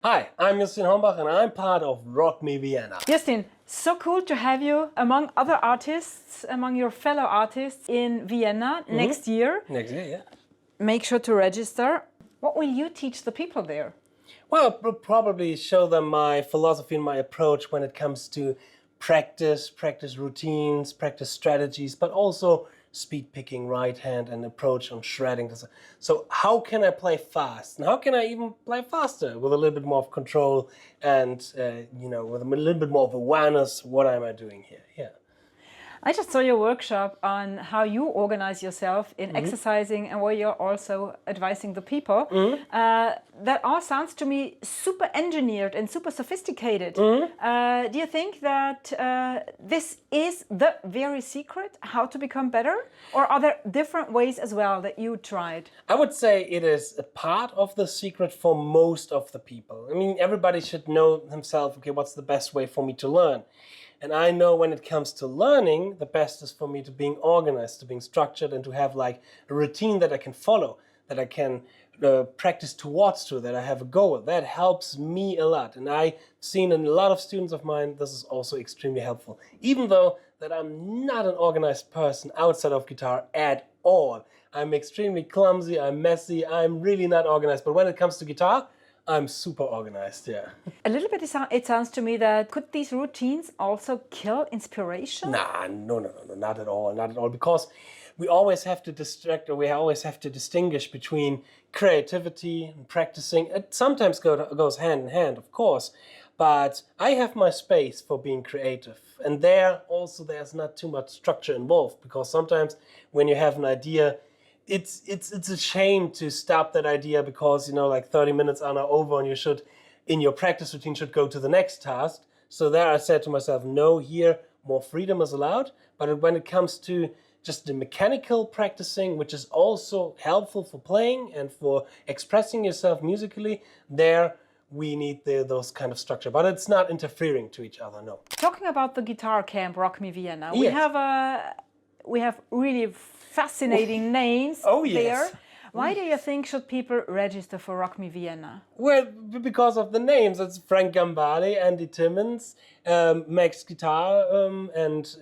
Hi, I'm Justin Hombach and I'm part of Rock Me Vienna. Justin, so cool to have you among other artists, among your fellow artists in Vienna next year. Next year, yeah. Make sure to register. What will you teach the people there? Well, I'll probably show them my philosophy and my approach when it comes to practice routines, practice strategies, but also speed picking, right hand, and approach on shredding. So how can I play fast? And how can I even play faster with a little bit more of control and, with a little bit more of awareness? What am I doing here? Yeah. I just saw your workshop on how you organize yourself in exercising and where you're also advising the people. That all sounds to me super engineered and super sophisticated. Do you think that this is the very secret, how to become better? Or are there different ways as well that you tried? I would say it is a part of the secret for most of the people. I mean, everybody should know himself, okay, what's the best way for me to learn? And I know when it comes to learning, the best is for me to being organized, to being structured, and to have like a routine that I can follow, that I can practice towards to, that I have a goal. That helps me a lot. And I've seen in a lot of students of mine, this is also extremely helpful. Even though that I'm not an organized person outside of guitar at all. I'm extremely clumsy, I'm messy, I'm really not organized. But when it comes to guitar, I'm super organized, yeah. A little bit, it sounds to me that could these routines also kill inspiration? Nah, no, not at all, not at all. Because we always have to we always have to distinguish between creativity and practicing. It sometimes goes hand in hand, of course, but I have my space for being creative. And there also there's not too much structure involved, because sometimes when you have an idea, it's a shame to stop that idea because, like 30 minutes are now over and you should, in your practice routine, should go to the next task. So there I said to myself, no, here more freedom is allowed. But when it comes to just the mechanical practicing, which is also helpful for playing and for expressing yourself musically, there we need those kind of structure. But it's not interfering to each other, no. Talking about the guitar camp, Rock Me Vienna, Yes. we have really fascinating names Oh, yes. there. Why do you think should people register for Rock Me Vienna? Well, because of the names. It's Frank Gambale, Andy Timmons, Max Guitar, and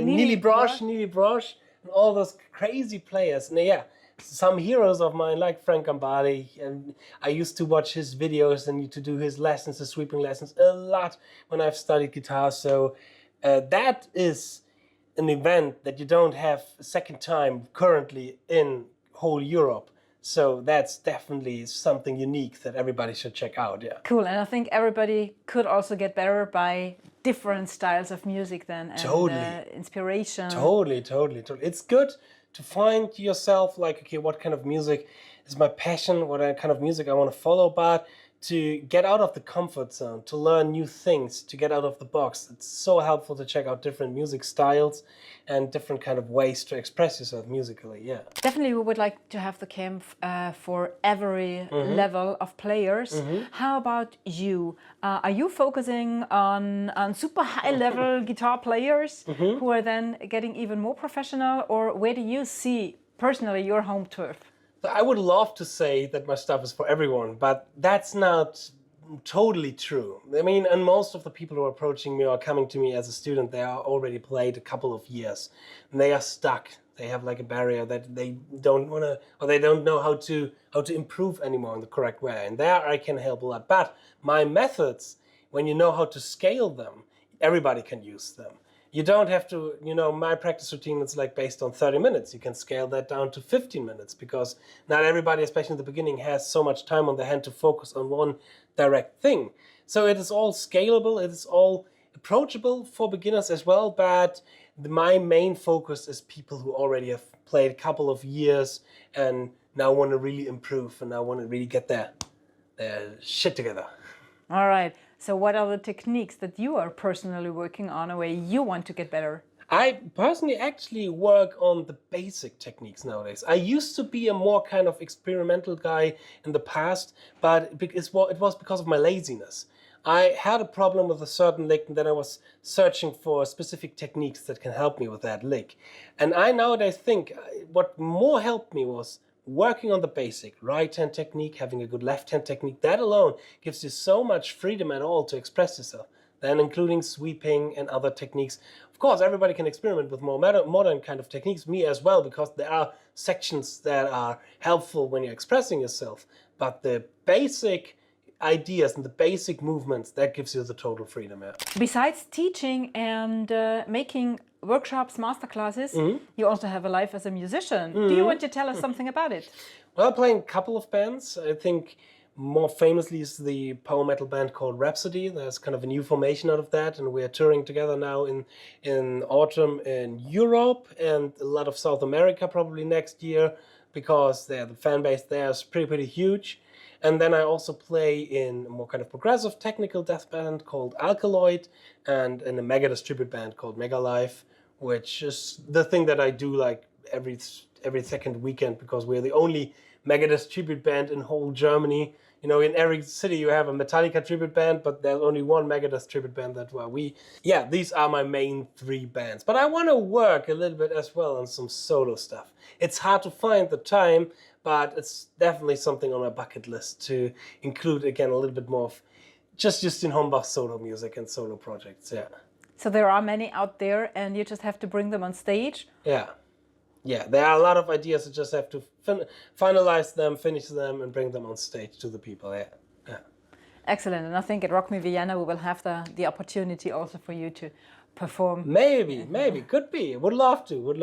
Neely Brosh, and all those crazy players. And yeah, some heroes of mine like Frank Gambale, and I used to watch his videos and to do his lessons, his sweeping lessons, a lot when I've studied guitar. So that is an event that you don't have a second time currently in whole Europe. So that's definitely something unique that everybody should check out, yeah. Cool, and I think everybody could also get better by different styles of music then, and Totally. inspiration. Totally. It's good to find yourself like, okay, what kind of music is my passion, what kind of music I want to follow, but to get out of the comfort zone, to learn new things, to get out of the box. It's so helpful to check out different music styles and different kind of ways to express yourself musically, yeah. Definitely we would like to have the camp for every level of players. How about you? Are you focusing on super high level guitar players who are then getting even more professional, or where do you see personally your home turf? I would love to say that my stuff is for everyone, but that's not totally true. I mean, and most of the people who are approaching me or coming to me as a student, they are already played a couple of years and they are stuck. They have like a barrier that they don't want to, or they don't know how to improve anymore in the correct way. And there I can help a lot. But my methods, when you know how to scale them, everybody can use them. You don't have to, my practice routine is like based on 30 minutes. You can scale that down to 15 minutes because not everybody, especially in the beginning, has so much time on their hand to focus on one direct thing. So it is all scalable, it is all approachable for beginners as well, but my main focus is people who already have played a couple of years and now want to really improve and now want to really get their shit together. All right. So what are the techniques that you are personally working on or where you want to get better? I personally actually work on the basic techniques nowadays. I used to be a more kind of experimental guy in the past, but it was because of my laziness. I had a problem with a certain lick and then I was searching for specific techniques that can help me with that lick. And I nowadays think what more helped me was working on the basic right-hand technique, having a good left-hand technique, that alone gives you so much freedom at all to express yourself. Then including sweeping and other techniques. Of course, everybody can experiment with more modern kind of techniques, me as well, because there are sections that are helpful when you're expressing yourself. But the basic ideas and the basic movements, that gives you the total freedom. Yeah. Besides teaching and making workshops, masterclasses, you also have a life as a musician. Do you want to tell us something about it? Well, I'm playing a couple of bands. I think more famously is the power metal band called Rhapsody. There's kind of a new formation out of that, and we're touring together now in autumn in Europe and a lot of South America probably next year, because the fan base there is pretty huge. And then I also play in a more kind of progressive technical death band called Alkaloid, and in a Megadeth tribute band called Megalife, which is the thing that I do like every second weekend, because we're the only Megadeth tribute band in whole Germany. You know, in every city you have a Metallica tribute band, but there's only one Megadeth tribute band. That's why these are my main three bands. But I want to work a little bit as well on some solo stuff. It's hard to find the time, but it's definitely something on my bucket list to include again a little bit more of just in Hombach solo music and solo projects. Yeah. So there are many out there, and you just have to bring them on stage. Yeah, there are a lot of ideas. You just have to finalize them, finish them, and bring them on stage to the people. Yeah. Excellent. And I think at Rock Me Vienna we will have the opportunity also for you to perform. Maybe. Could be. Would love to,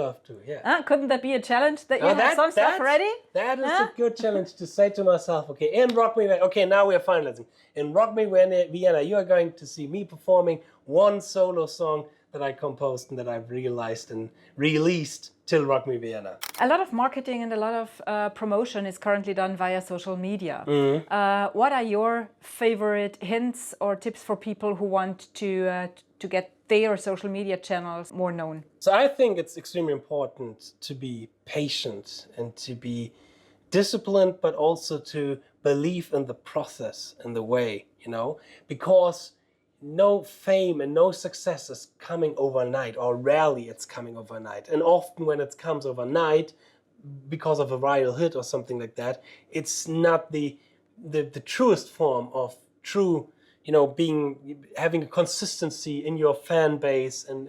yeah. Couldn't that be a challenge that you have some stuff ready? That is a good challenge to say to myself, okay, in Rock Me Vienna, okay, now we are finalizing. In Rock Me Vienna, you are going to see me performing one solo song that I composed and that I've realized and released till Rock Me Vienna. A lot of marketing and a lot of promotion is currently done via social media. What are your favorite hints or tips for people who want to get their social media channels more known? So I think it's extremely important to be patient and to be disciplined, but also to believe in the process and the way, because no fame and no success is coming overnight, or rarely it's coming overnight. And often when it comes overnight, because of a viral hit or something like that, it's not the truest form of true, having a consistency in your fan base and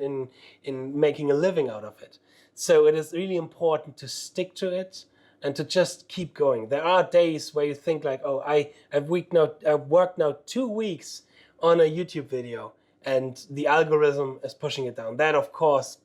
in making a living out of it. So it is really important to stick to it and to just keep going. There are days where you think like, oh, I've worked now 2 weeks on a YouTube video and the algorithm is pushing it down. That, of course,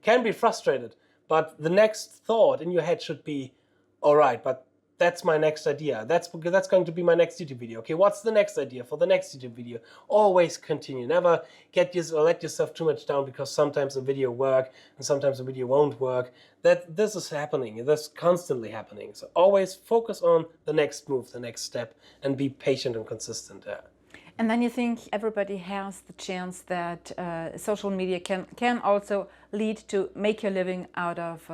can be frustrated. But the next thought in your head should be, all right, but that's my next idea. That's going to be my next YouTube video. Okay, what's the next idea for the next YouTube video? Always continue. Never let yourself too much down, because sometimes a video work and sometimes a video won't work. This is happening. That's constantly happening. So always focus on the next move, the next step, and be patient and consistent. And then you think everybody has the chance that social media can also lead to make your living out of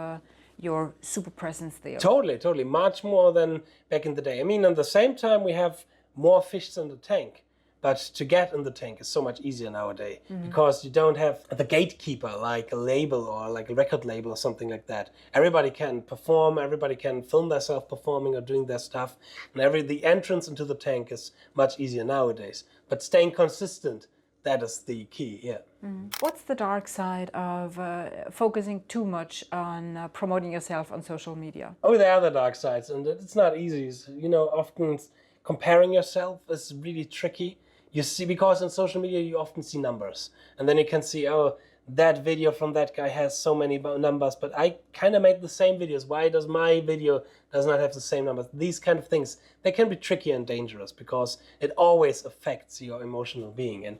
your super presence there. Totally. Much more than back in the day. I mean, at the same time, we have more fish in the tank. But to get in the tank is so much easier nowadays, because you don't have the gatekeeper like a label or like a record label or something like that. Everybody can perform, everybody can film themselves performing or doing their stuff, and the entrance into the tank is much easier nowadays. But staying consistent, that is the key, yeah. What's the dark side of focusing too much on promoting yourself on social media? Oh, there are the dark sides, and it's not easy. Often comparing yourself is really tricky. You see, because in social media you often see numbers, and then you can see, oh, that video from that guy has so many numbers, but I kind of made the same videos. Why does my video does not have the same numbers? These kind of things, they can be tricky and dangerous, because it always affects your emotional being. And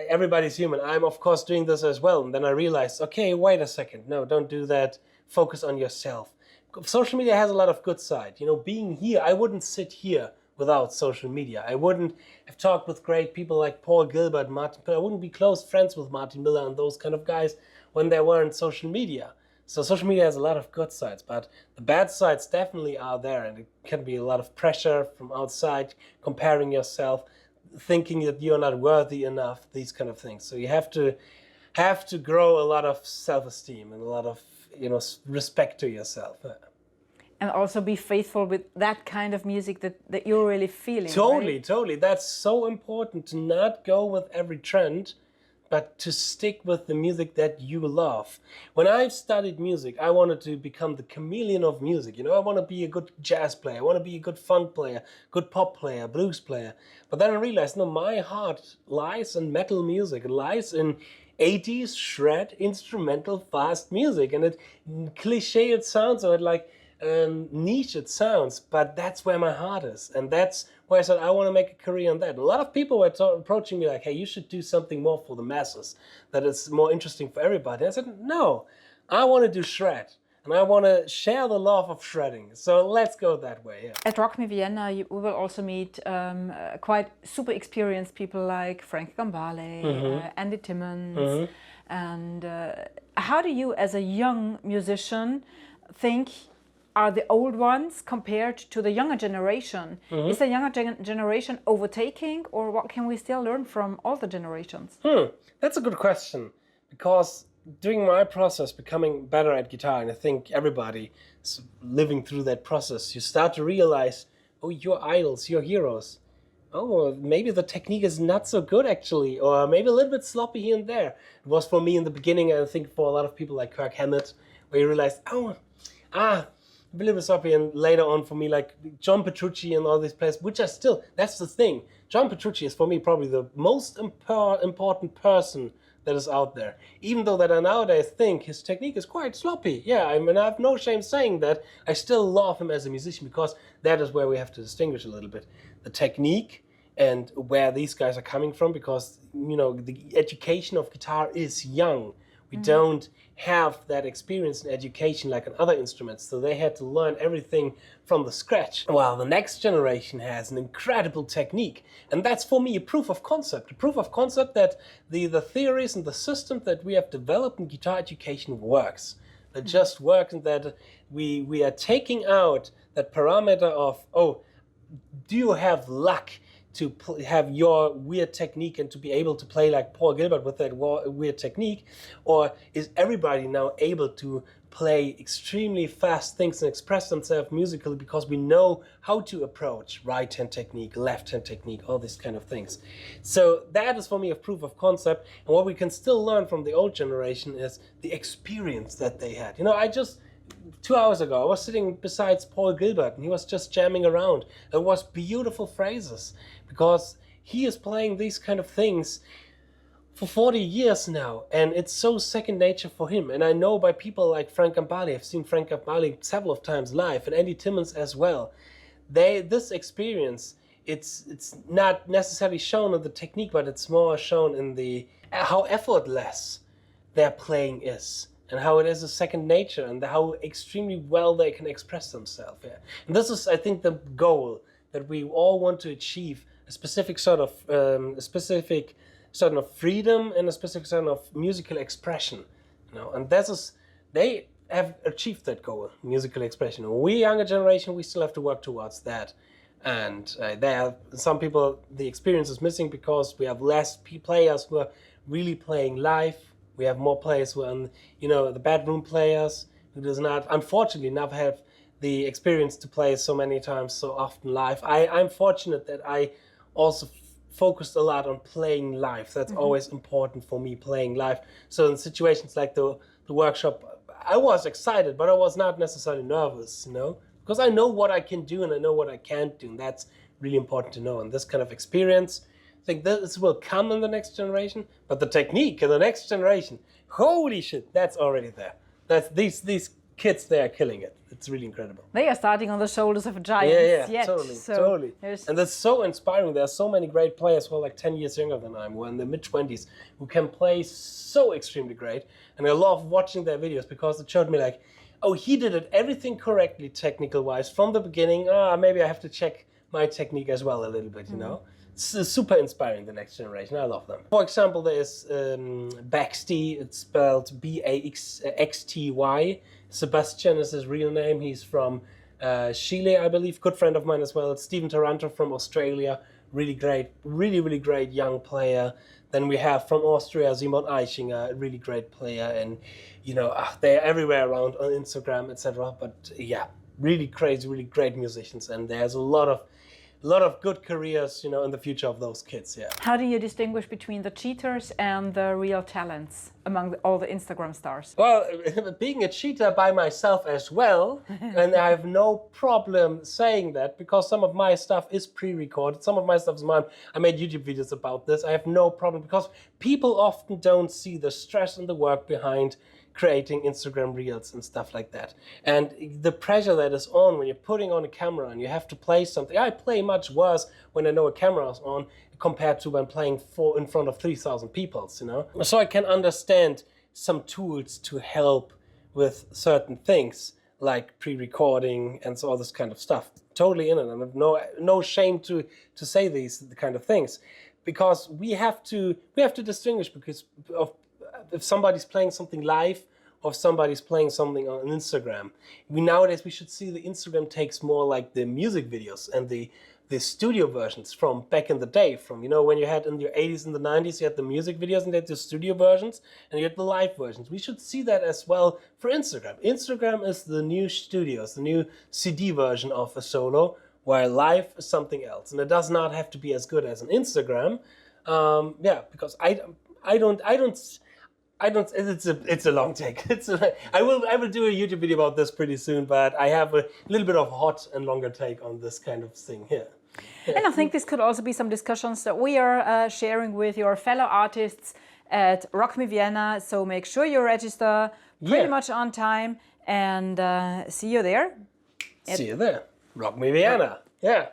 everybody's human. I'm of course doing this as well, and then I realized, okay, wait a second, no, don't do that. Focus on yourself. Social media has a lot of good side. Being here, I wouldn't sit here without social media. I wouldn't have talked with great people like Paul Gilbert, Martin, but I wouldn't be close friends with Martin Miller and those kind of guys when they weren't social media. So social media has a lot of good sides, but the bad sides definitely are there, and it can be a lot of pressure from outside, comparing yourself, thinking that you're not worthy enough, these kind of things. So you have to grow a lot of self-esteem and a lot of respect to yourself. and also be faithful with that kind of music that you're really feeling. Totally, right? totally. That's so important to not go with every trend, but to stick with the music that you love. When I studied music, I wanted to become the chameleon of music. I want to be a good jazz player. I want to be a good funk player, good pop player, blues player. But then I realized, no, my heart lies in metal music. It lies in 80s shred, instrumental, fast music. And it cliche it sounds, or it like niche it sounds, but that's where my heart is. And that's where I said, I want to make a career on that. A lot of people were approaching me like, hey, you should do something more for the masses, that is more interesting for everybody. I said, no, I want to do shred. And I want to share the love of shredding. So let's go that way. Yeah. At Rock Me Vienna, we will also meet quite super experienced people like Frank Gambale, Andy Timmons. And how do you, as a young musician, think are the old ones compared to the younger generation? Is the younger generation overtaking, or what can we still learn from all the generations? That's a good question, because during my process becoming better at guitar, and I think everybody is living through that process, you start to realize, oh, your idols, your heroes. Oh, maybe the technique is not so good actually, or maybe a little bit sloppy here and there. It was for me in the beginning, and I think for a lot of people like Kirk Hammett, where you realized, a little bit sloppy, and later on for me like John Petrucci and all these players, which are still, that's the thing. John Petrucci is for me probably the most important person that is out there. Even though that I nowadays think his technique is quite sloppy. Yeah, I mean, I have no shame saying that. I still love him as a musician, because that is where we have to distinguish a little bit. The technique and where these guys are coming from, because, the education of guitar is young. We don't have that experience in education like on other instruments, so they had to learn everything from the scratch. While the next generation has an incredible technique, and that's for me a proof of concept. A proof of concept that the theories and the system that we have developed in guitar education works. That just works, and that we are taking out that parameter of, oh, do you have luck to have your weird technique and to be able to play like Paul Gilbert with that weird technique? Or is everybody now able to play extremely fast things and express themselves musically because we know how to approach right-hand technique, left-hand technique, all these kind of things? So that is for me a proof of concept. And what we can still learn from the old generation is the experience that they had. 2 hours ago, I was sitting beside Paul Gilbert, and he was just jamming around. It was beautiful phrases, because he is playing these kind of things for 40 years now, and it's so second nature for him. And I know by people like Frank Gambale, I've seen Frank Gambale several of times live, and Andy Timmons as well. This experience, it's not necessarily shown in the technique, but it's more shown in the how effortless their playing is, and how it is a second nature, and how extremely well they can express themselves. Yeah. And this is, I think, the goal that we all want to achieve: a specific sort of freedom and a specific sort of musical expression. And they have achieved that goal, musical expression. We, younger generation, we still have to work towards that. And there are some people, the experience is missing because we have less players who are really playing live. We have more players who are, the bedroom players, who does not, unfortunately, not have the experience to play so many times, so often live. I'm fortunate that I also focused a lot on playing live. That's always important for me, playing live. So in situations like the workshop, I was excited, but I was not necessarily nervous, because I know what I can do and I know what I can't do, and that's really important to know. And this kind of experience, I think this will come in the next generation, but the technique in the next generation, holy shit, that's already there. That's these kids, they are killing it. It's really incredible. They are starting on the shoulders of giants. Yeah, totally. And that's so inspiring. There are so many great players who are like 10 years younger than I am, who are in their mid-20s, who can play so extremely great. And I love watching their videos because it showed me like, oh, he did it everything correctly technical-wise from the beginning. Maybe I have to check my technique as well a little bit, It's super inspiring, the next generation. I love them. For example, there is Baxty. It's spelled B-A-X-T-Y. Sebastian is his real name. He's from Chile, I believe. Good friend of mine as well. Stephen Taranto from Australia. Really great, really great young player. Then we have from Austria, Simon Eichinger, a really great player. And, they're everywhere around on Instagram, etc. But yeah, really crazy, really great musicians, and there's a lot of good careers, in the future of those kids. Yeah. How do you distinguish between the cheaters and the real talents among all the Instagram stars? Well, being a cheater by myself as well, and I have no problem saying that because some of my stuff is pre-recorded, some of my stuff is mine. I made YouTube videos about this. I have no problem because people often don't see the stress and the work behind creating Instagram reels and stuff like that. And the pressure that is on when you're putting on a camera and you have to play something. I play much worse when I know a camera is on compared to when playing in front of 3,000 people, So I can understand some tools to help with certain things like pre-recording and so all this kind of stuff. Totally in it. And I have no shame to say these kind of things, because we have to distinguish because of if somebody's playing something live or if somebody's playing something on Instagram. Nowadays we should see the Instagram takes more like the music videos and the studio versions from back in the day, from when you had in your 80s and the 90s, you had the music videos and you had the studio versions and you had the live versions. We should see that as well for Instagram. Instagram is the new studios, the new CD version of a solo, while live is something else, and it does not have to be as good as an Instagram. Because I don't. It's a long take. I will do a YouTube video about this pretty soon, but I have a little bit of hot and longer take on this kind of thing here. And I think this could also be some discussions that we are sharing with your fellow artists at Rock Me Vienna. So make sure you register pretty much on time, and see you there. See you there. Rock Me Vienna. Yeah.